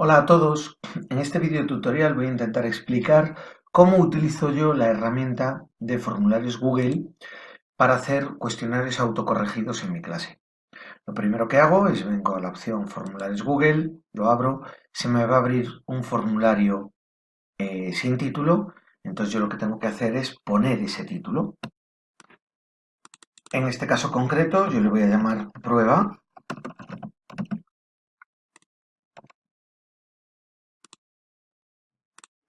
Hola a todos, en este video tutorial voy a intentar explicar cómo utilizo yo la herramienta de formularios Google para hacer cuestionarios autocorregidos en mi clase. Lo primero que hago es vengo a la opción formularios Google, lo abro, se me va a abrir un formulario sin título, entonces yo lo que tengo que hacer es poner ese título. En este caso concreto yo le voy a llamar prueba.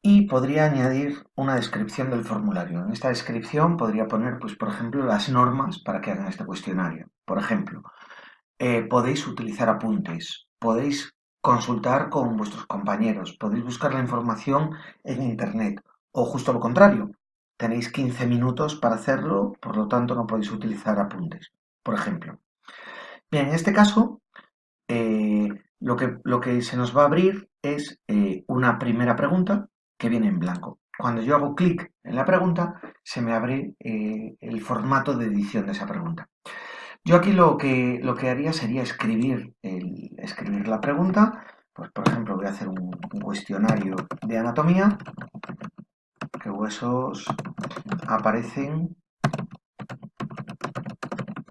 Y podría añadir una descripción del formulario. En esta descripción podría poner, pues, por ejemplo, las normas para que hagan este cuestionario. Por ejemplo, podéis utilizar apuntes, podéis consultar con vuestros compañeros, podéis buscar la información en Internet o justo lo contrario. Tenéis 15 minutos para hacerlo, por lo tanto no podéis utilizar apuntes, por ejemplo. Bien, en este caso, eh, lo que se nos va a abrir es una primera pregunta que viene en blanco. Cuando yo hago clic en la pregunta, se me abre el formato de edición de esa pregunta. Yo aquí lo que haría sería escribir la pregunta. Pues, por ejemplo, voy a hacer un cuestionario de anatomía. ¿Qué huesos aparecen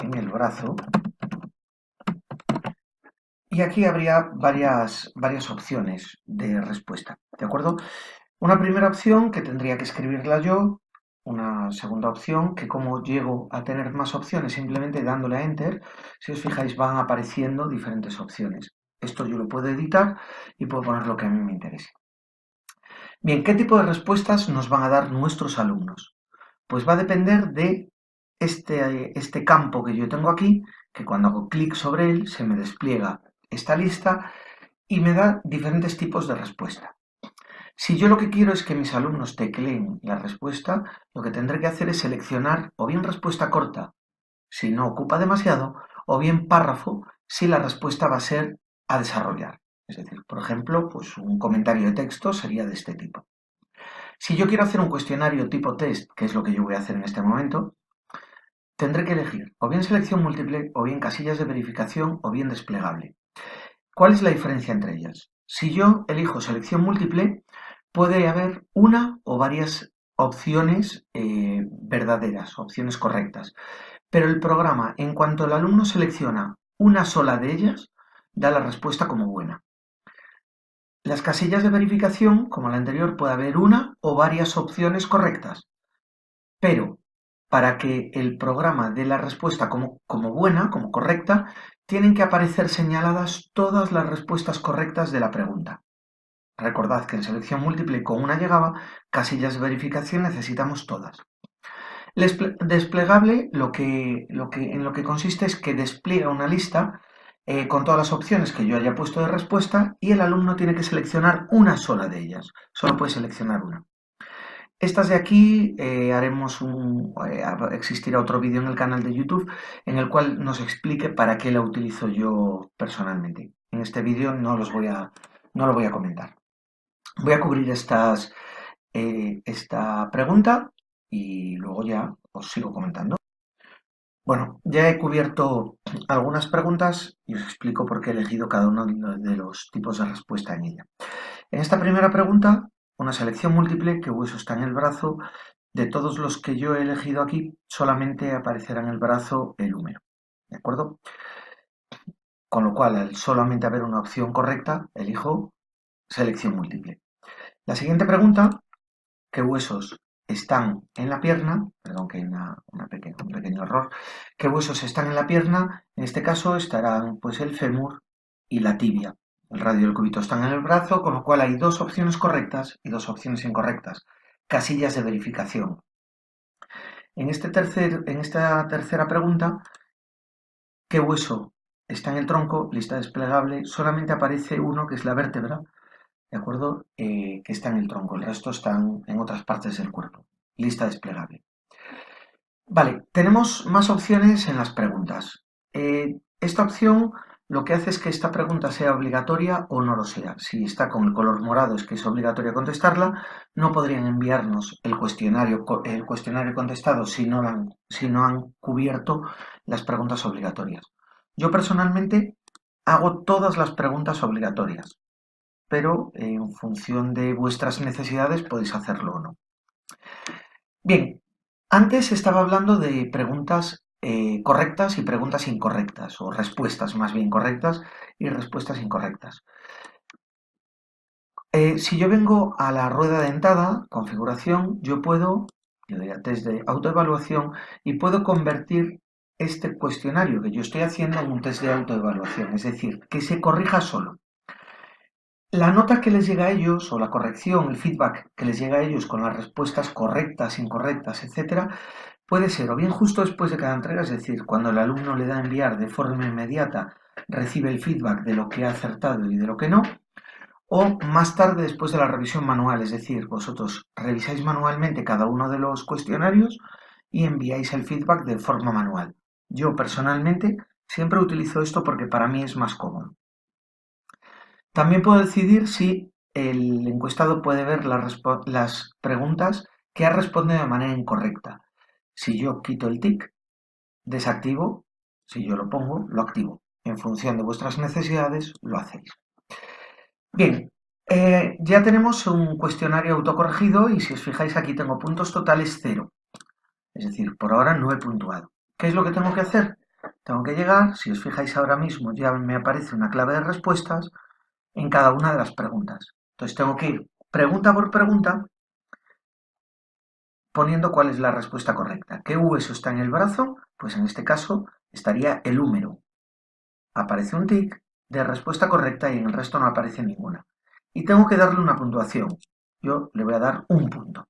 en el brazo? Y aquí habría varias opciones de respuesta, ¿de acuerdo? Una primera opción que tendría que escribirla yo, una segunda opción que como llego a tener más opciones simplemente dándole a Enter, si os fijáis van apareciendo diferentes opciones. Esto yo lo puedo editar y puedo poner lo que a mí me interese. Bien, ¿qué tipo de respuestas nos van a dar nuestros alumnos? Pues va a depender de este campo que yo tengo aquí, que cuando hago clic sobre él se me despliega esta lista y me da diferentes tipos de respuesta. Si yo lo que quiero es que mis alumnos tecleen la respuesta, lo que tendré que hacer es seleccionar o bien respuesta corta, si no ocupa demasiado, o bien párrafo, si la respuesta va a ser a desarrollar. Es decir, por ejemplo, pues un comentario de texto sería de este tipo. Si yo quiero hacer un cuestionario tipo test, que es lo que yo voy a hacer en este momento, tendré que elegir o bien selección múltiple, o bien casillas de verificación, o bien desplegable. ¿Cuál es la diferencia entre ellas? Si yo elijo selección múltiple, puede haber una o varias opciones verdaderas, opciones correctas. Pero el programa, en cuanto el alumno selecciona una sola de ellas, da la respuesta como buena. Las casillas de verificación, como la anterior, puede haber una o varias opciones correctas. Pero para que el programa dé la respuesta como buena, como correcta, tienen que aparecer señaladas todas las respuestas correctas de la pregunta. Recordad que en selección múltiple con una llegaba, casillas de verificación necesitamos todas. Desplegable en lo que consiste es que despliega una lista con todas las opciones que yo haya puesto de respuesta y el alumno tiene que seleccionar una sola de ellas. Solo puede seleccionar una. Estas de aquí existirá otro vídeo en el canal de YouTube en el cual nos explique para qué la utilizo yo personalmente. En este vídeo no lo voy a comentar. Voy a cubrir esta pregunta y luego ya os sigo comentando. Bueno, ya he cubierto algunas preguntas y os explico por qué he elegido cada uno de los tipos de respuesta en ella. En esta primera pregunta, una selección múltiple, ¿qué hueso está en el brazo? De todos los que yo he elegido aquí, solamente aparecerá en el brazo el húmero, ¿de acuerdo? Con lo cual, al solamente haber una opción correcta, elijo selección múltiple. La siguiente pregunta, ¿qué huesos están en la pierna? Perdón, que hay un pequeño error. ¿Qué huesos están en la pierna? En este caso estarán pues el fémur y la tibia. El radio y el cúbito están en el brazo, con lo cual hay dos opciones correctas y dos opciones incorrectas. Casillas de verificación. En esta tercera pregunta, ¿qué hueso está en el tronco? Lista desplegable. Solamente aparece uno, que es la vértebra, ¿de acuerdo? Que está en el tronco. El resto están en otras partes del cuerpo. Lista desplegable. Vale, tenemos más opciones en las preguntas. Esta opción lo que hace es que esta pregunta sea obligatoria o no lo sea. Si está con el color morado es que es obligatorio contestarla. No podrían enviarnos el cuestionario contestado si no han cubierto las preguntas obligatorias. Yo personalmente hago todas las preguntas obligatorias. pero en función de vuestras necesidades podéis hacerlo o no. Bien, antes estaba hablando de preguntas correctas y preguntas incorrectas, o respuestas más bien correctas y respuestas incorrectas. Si yo vengo a la rueda dentada, configuración, yo doy a test de autoevaluación y puedo convertir este cuestionario que yo estoy haciendo en un test de autoevaluación, es decir, que se corrija solo. La nota que les llega a ellos, o la corrección, el feedback que les llega a ellos con las respuestas correctas, incorrectas, etcétera, puede ser o bien justo después de cada entrega, es decir, cuando el alumno le da a enviar de forma inmediata, recibe el feedback de lo que ha acertado y de lo que no, o más tarde después de la revisión manual, es decir, vosotros revisáis manualmente cada uno de los cuestionarios y enviáis el feedback de forma manual. Yo personalmente siempre utilizo esto porque para mí es más cómodo. También puedo decidir si el encuestado puede ver las preguntas que ha respondido de manera incorrecta. Si yo quito el tic, desactivo; si yo lo pongo, lo activo. En función de vuestras necesidades, lo hacéis. Bien, ya tenemos un cuestionario autocorregido y si os fijáis aquí tengo puntos totales 0. Es decir, por ahora no he puntuado. ¿Qué es lo que tengo que hacer? Tengo que llegar, si os fijáis ahora mismo ya me aparece una clave de respuestas en cada una de las preguntas. Entonces tengo que ir pregunta por pregunta poniendo cuál es la respuesta correcta. ¿Qué hueso está en el brazo? Pues en este caso estaría el húmero. Aparece un tic de respuesta correcta y en el resto no aparece ninguna. Y tengo que darle una puntuación. Yo le voy a dar un punto.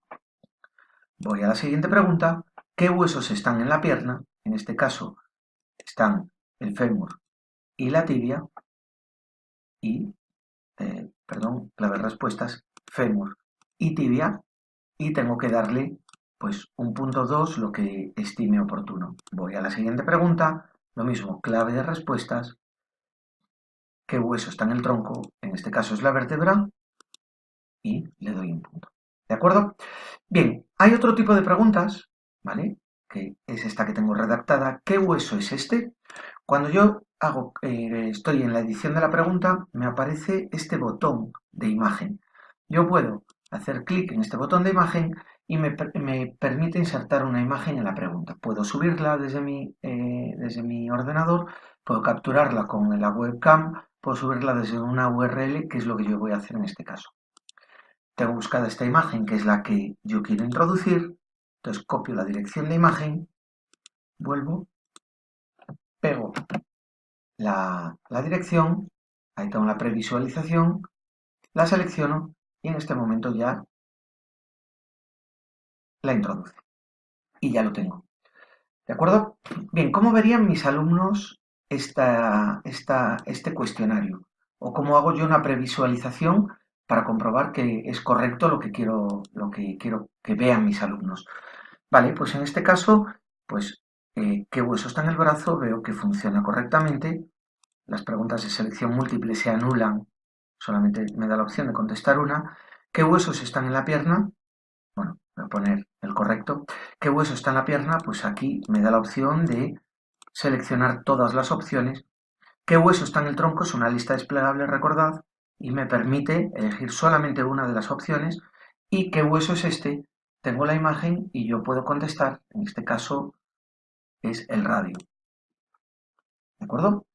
Voy a la siguiente pregunta. ¿Qué huesos están en la pierna? En este caso están el fémur y la tibia. Y, clave de respuestas, fémur y tibia. Y tengo que darle pues un punto 2, lo que estime oportuno. Voy a la siguiente pregunta. Lo mismo, clave de respuestas. ¿Qué hueso está en el tronco? En este caso es la vértebra. Y le doy un punto. ¿De acuerdo? Bien, hay otro tipo de preguntas, ¿vale? Que es esta que tengo redactada. ¿Qué hueso es este? Cuando yo estoy en la edición de la pregunta, me aparece este botón de imagen. Yo puedo hacer clic en este botón de imagen y me permite insertar una imagen en la pregunta. Puedo subirla desde mi ordenador, puedo capturarla con la webcam, puedo subirla desde una URL, que es lo que yo voy a hacer en este caso. Tengo buscada esta imagen, que es la que yo quiero introducir. Entonces copio la dirección de imagen, vuelvo, pego la dirección, ahí tengo la previsualización, la selecciono y en este momento ya la introduce. Y ya lo tengo. ¿De acuerdo? Bien, ¿cómo verían mis alumnos este cuestionario? ¿O cómo hago yo una previsualización para comprobar que es correcto lo que quiero que vean mis alumnos? Vale, pues en este caso, pues, ¿qué hueso está en el brazo? Veo que funciona correctamente. Las preguntas de selección múltiple se anulan, solamente me da la opción de contestar una. ¿Qué huesos están en la pierna? Bueno, voy a poner el correcto. ¿Qué hueso está en la pierna? Pues aquí me da la opción de seleccionar todas las opciones. ¿Qué hueso está en el tronco? Es una lista desplegable, recordad, y me permite elegir solamente una de las opciones. ¿Y qué hueso es este? Tengo la imagen y yo puedo contestar, en este caso es el radio. ¿De acuerdo?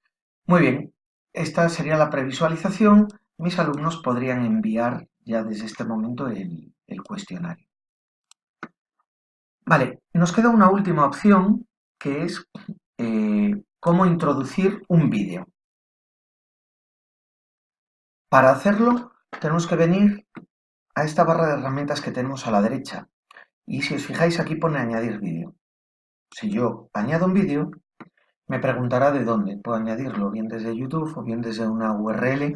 Muy bien, esta sería la previsualización. Mis alumnos podrían enviar ya desde este momento el cuestionario. Vale, nos queda una última opción que es cómo introducir un vídeo. Para hacerlo tenemos que venir a esta barra de herramientas que tenemos a la derecha y si os fijáis aquí pone añadir vídeo. Si yo añado un vídeo, me preguntará de dónde. Puedo añadirlo bien desde YouTube o bien desde una URL.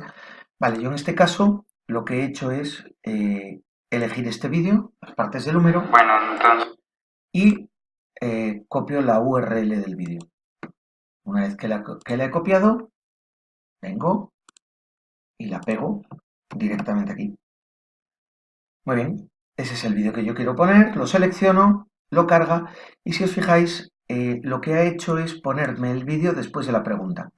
Vale, yo en este caso lo que he hecho es elegir este vídeo, las partes del número, y copio la URL del vídeo. Una vez que la he copiado, vengo y la pego directamente aquí. Muy bien, ese es el vídeo que yo quiero poner, lo selecciono, lo carga y si os fijáis lo que ha hecho es ponerme el vídeo después de la pregunta.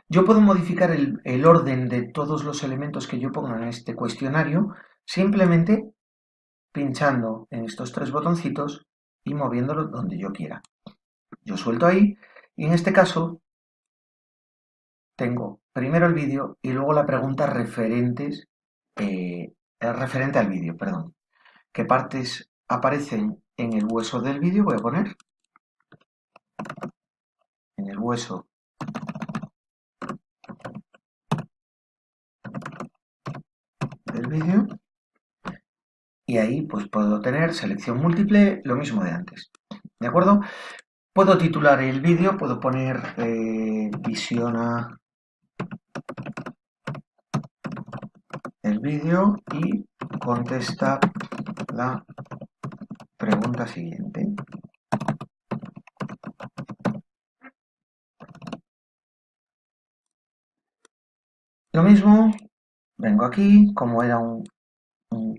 Yo puedo modificar el orden de todos los elementos que yo ponga en este cuestionario simplemente pinchando en estos tres botoncitos y moviéndolo donde yo quiera. Yo suelto ahí y en este caso tengo primero el vídeo y luego la pregunta referente al vídeo, perdón. ¿Qué partes aparecen en el hueso del vídeo? Voy a poner en el hueso del vídeo y ahí pues puedo tener selección múltiple, lo mismo de antes. ¿De acuerdo? Puedo titular el vídeo, puedo poner visiona el vídeo y contesta la pregunta siguiente. Lo mismo, vengo aquí, como era un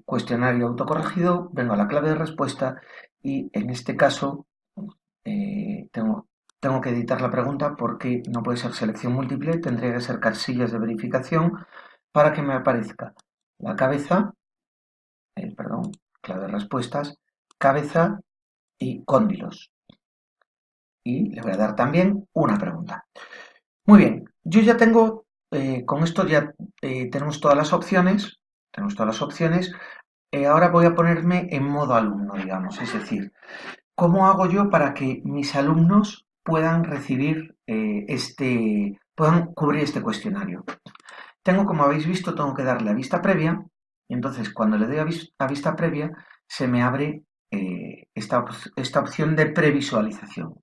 cuestionario autocorregido, vengo a la clave de respuesta y en este caso tengo que editar la pregunta porque no puede ser selección múltiple, tendría que ser casillas de verificación para que me aparezca la cabeza, perdón, clave de respuestas, cabeza y cóndilos. Y le voy a dar también una pregunta. Muy bien, yo ya tengo, con esto ya tenemos todas las opciones, ahora voy a ponerme en modo alumno, digamos, es decir, ¿cómo hago yo para que mis alumnos puedan recibir puedan cubrir este cuestionario? Como habéis visto, tengo que darle a vista previa, y entonces cuando le doy a vista previa, se me abre esta opción de previsualización.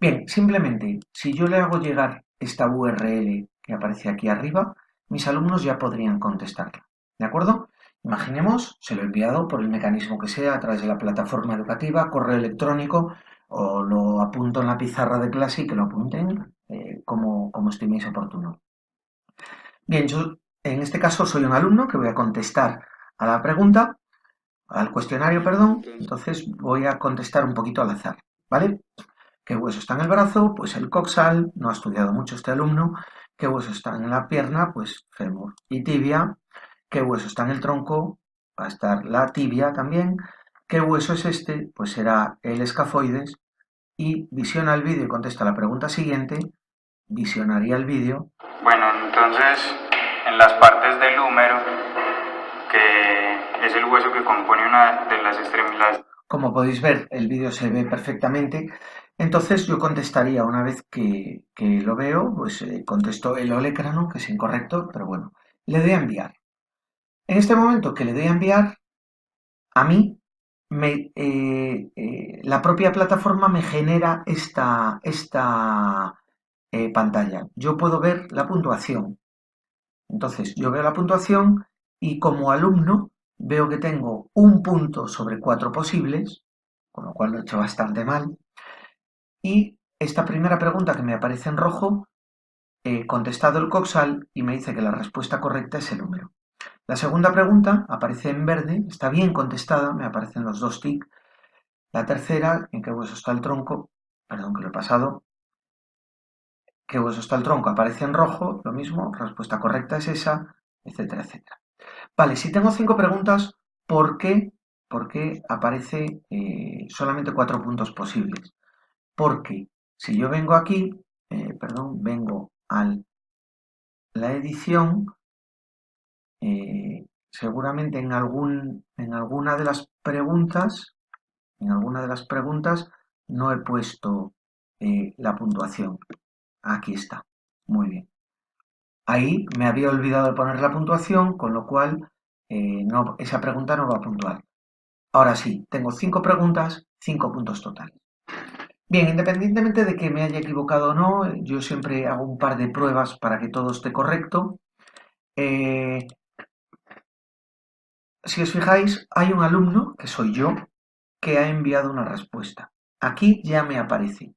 Bien, simplemente, si yo le hago llegar esta URL que aparece aquí arriba, mis alumnos ya podrían contestarla, ¿de acuerdo? Imaginemos, se lo he enviado por el mecanismo que sea, a través de la plataforma educativa, correo electrónico, o lo apunto en la pizarra de clase y que lo apunten como estiméis oportuno. Bien, yo en este caso soy un alumno que voy a contestar a la pregunta, al cuestionario, perdón, entonces voy a contestar un poquito al azar, ¿vale? ¿Qué hueso está en el brazo? Pues el coxal, no ha estudiado mucho este alumno. ¿Qué hueso está en la pierna? Pues fémur y tibia. ¿Qué hueso está en el tronco? Va a estar la tibia también. ¿Qué hueso es este? Pues será el escafoides. Y visiona el vídeo y contesta la pregunta siguiente. Visionaría el vídeo. Bueno, entonces, en las partes del húmero, que es el hueso que compone una de las extremidades. Como podéis ver, el vídeo se ve perfectamente. Entonces yo contestaría una vez que lo veo, pues contesto el olecrano, que es incorrecto, pero bueno, le doy a enviar. En este momento que le doy a enviar, a mí la propia plataforma me genera esta pantalla. Yo puedo ver la puntuación. Entonces, yo veo la puntuación y como alumno veo que tengo un punto sobre 4 posibles, con lo cual lo he hecho bastante mal. Y esta primera pregunta que me aparece en rojo, he contestado el coxal y me dice que la respuesta correcta es el húmero. La segunda pregunta aparece en verde, está bien contestada, me aparecen los dos tics. La tercera, ¿en qué hueso está el tronco? Perdón que lo he pasado. ¿Qué hueso está el tronco? Aparece en rojo, lo mismo, respuesta correcta es esa, etcétera, etcétera. Vale, si tengo 5 preguntas, ¿por qué aparece solamente 4 puntos posibles? Porque si yo vengo aquí, vengo a la edición, seguramente en alguna de las preguntas, no he puesto la puntuación. Aquí está. Muy bien. Ahí me había olvidado de poner la puntuación, con lo cual esa pregunta no va a puntuar. Ahora sí, tengo 5 preguntas, 5 puntos totales. Bien, independientemente de que me haya equivocado o no, yo siempre hago un par de pruebas para que todo esté correcto. Si os fijáis, hay un alumno, que soy yo, que ha enviado una respuesta. Aquí ya me aparece,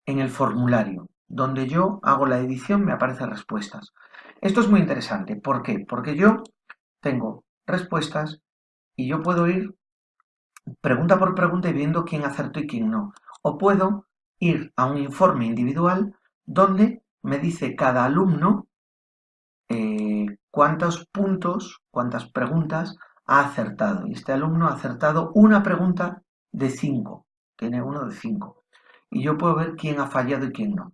en el formulario, donde yo hago la edición, me aparecen respuestas. Esto es muy interesante. ¿Por qué? Porque yo tengo respuestas y yo puedo ir pregunta por pregunta y viendo quién acertó y quién no. O puedo ir a un informe individual donde me dice cada alumno cuántos puntos, cuántas preguntas ha acertado. Y este alumno ha acertado una pregunta de 5. Tiene uno de 5. Y yo puedo ver quién ha fallado y quién no.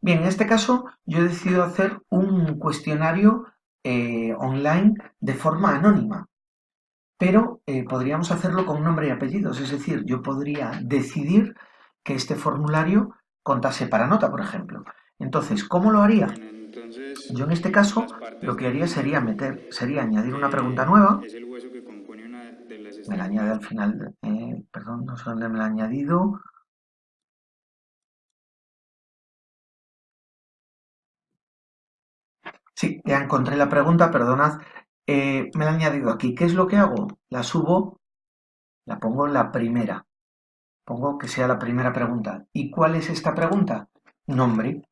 Bien, en este caso yo he decidido hacer un cuestionario online de forma anónima, pero podríamos hacerlo con nombre y apellidos, es decir, yo podría decidir que este formulario contase para nota, por ejemplo. Entonces, ¿cómo lo haría? Bueno, entonces, Yo en este caso las lo partes que del haría húmero sería añadir una pregunta que nueva. es el hueso que compone una de las Me la añade extremidades. al final, perdón, no sé dónde me la ha añadido. Sí, ya encontré la pregunta, perdonad. Me la ha añadido aquí. ¿Qué es lo que hago? La subo, la pongo la primera. Pongo que sea la primera pregunta. ¿Y cuál es esta pregunta? Nombre.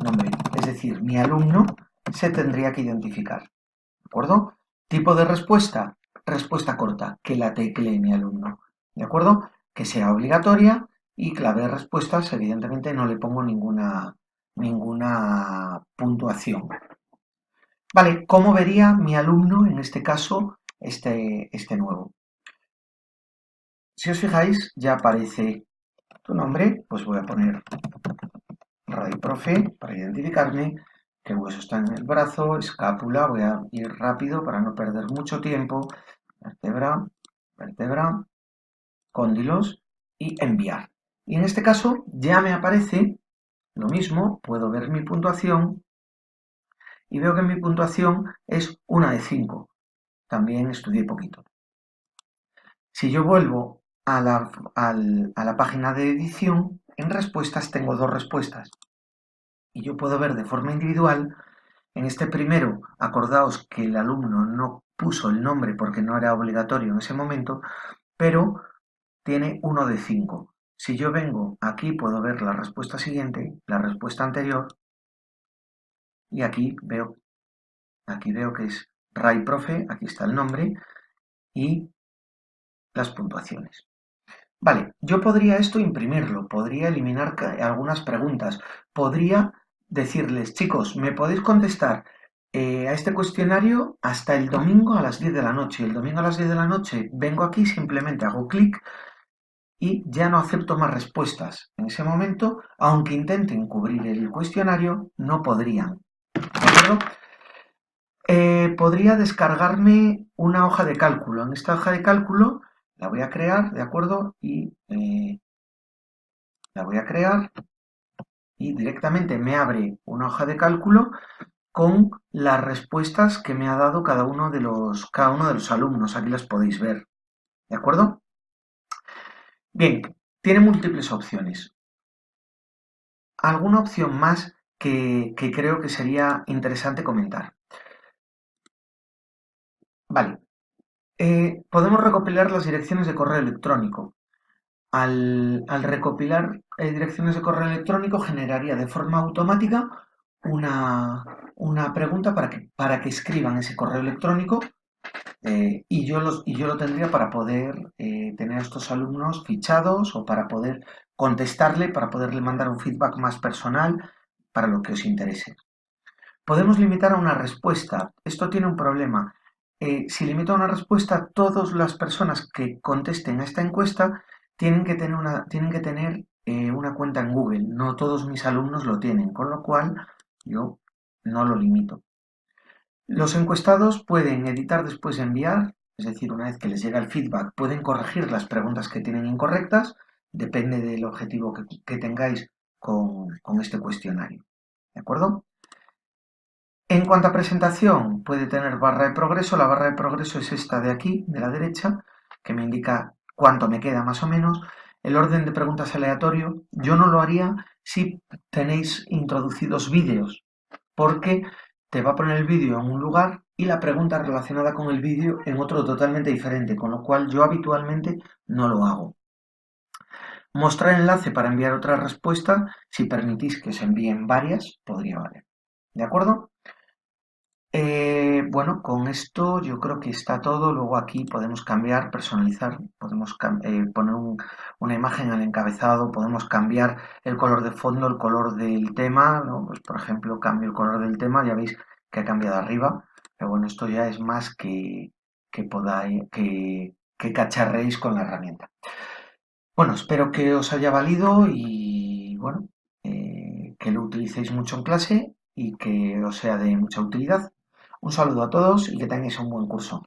Nombre. Es decir, mi alumno se tendría que identificar. ¿De acuerdo? Tipo de respuesta. Respuesta corta. Que la teclee mi alumno. ¿De acuerdo? Que sea obligatoria y clave de respuestas, evidentemente no le pongo ninguna puntuación. Vale, ¿cómo vería mi alumno, en este caso, este nuevo? Si os fijáis, ya aparece tu nombre, pues voy a poner Ray Profe para identificarme, qué hueso está en el brazo, escápula, voy a ir rápido para no perder mucho tiempo, vértebra, vértebra, cóndilos y enviar. Y en este caso ya me aparece lo mismo, puedo ver mi puntuación y veo que mi puntuación es una de 5. También estudié poquito. Si yo vuelvo a la página de edición, en respuestas tengo dos respuestas. Y yo puedo ver de forma individual, en este primero, acordaos que el alumno no puso el nombre porque no era obligatorio en ese momento, pero tiene uno de 5. Si yo vengo aquí, puedo ver la respuesta siguiente, la respuesta anterior, y aquí veo que es Ray Profe, aquí está el nombre, y las puntuaciones. Vale, yo podría esto imprimirlo, podría eliminar algunas preguntas, podría decirles, chicos, me podéis contestar a este cuestionario hasta el domingo a las 10 de la noche. El domingo a las 10 de la noche vengo aquí, simplemente hago clic y ya no acepto más respuestas. En ese momento, aunque intenten cubrir el cuestionario, no podrían. ¿De acuerdo? Podría descargarme una hoja de cálculo. En esta hoja de cálculo la voy a crear, ¿de acuerdo? Y la voy a crear y directamente me abre una hoja de cálculo con las respuestas que me ha dado cada uno de los alumnos. Aquí las podéis ver, ¿de acuerdo? Bien, tiene múltiples opciones. Alguna opción más que creo que sería interesante comentar. Vale, podemos recopilar las direcciones de correo electrónico. Al recopilar direcciones de correo electrónico generaría de forma automática una pregunta para que escriban ese correo electrónico y yo lo tendría para poder tener a estos alumnos fichados o para poder contestarle, para poderle mandar un feedback más personal para lo que os interese. Podemos limitar a una respuesta. Esto tiene un problema. Si limito a una respuesta, todas las personas que contesten a esta encuesta tienen que tener una cuenta en Google. No todos mis alumnos lo tienen, con lo cual yo no lo limito. Los encuestados pueden editar después de enviar, es decir, una vez que les llega el feedback, pueden corregir las preguntas que tienen incorrectas, depende del objetivo que tengáis con este cuestionario. ¿De acuerdo? En cuanto a presentación, puede tener barra de progreso. La barra de progreso es esta de aquí, de la derecha, que me indica cuánto me queda más o menos. El orden de preguntas aleatorio, yo no lo haría si tenéis introducidos vídeos, porque te va a poner el vídeo en un lugar y la pregunta relacionada con el vídeo en otro totalmente diferente, con lo cual yo habitualmente no lo hago. Mostrar enlace para enviar otra respuesta, si permitís que se envíen varias, podría valer. ¿De acuerdo? Bueno, con esto yo creo que está todo. Luego aquí podemos cambiar, personalizar, podemos poner una imagen en el encabezado, podemos cambiar el color de fondo, el color del tema, ¿no? Pues por ejemplo, cambio el color del tema, ya veis que ha cambiado arriba, pero bueno, esto ya es más que podáis, que cacharréis con la herramienta. Bueno, espero que os haya valido y bueno, que lo utilicéis mucho en clase y que os sea de mucha utilidad. Un saludo a todos y que tengáis un buen curso.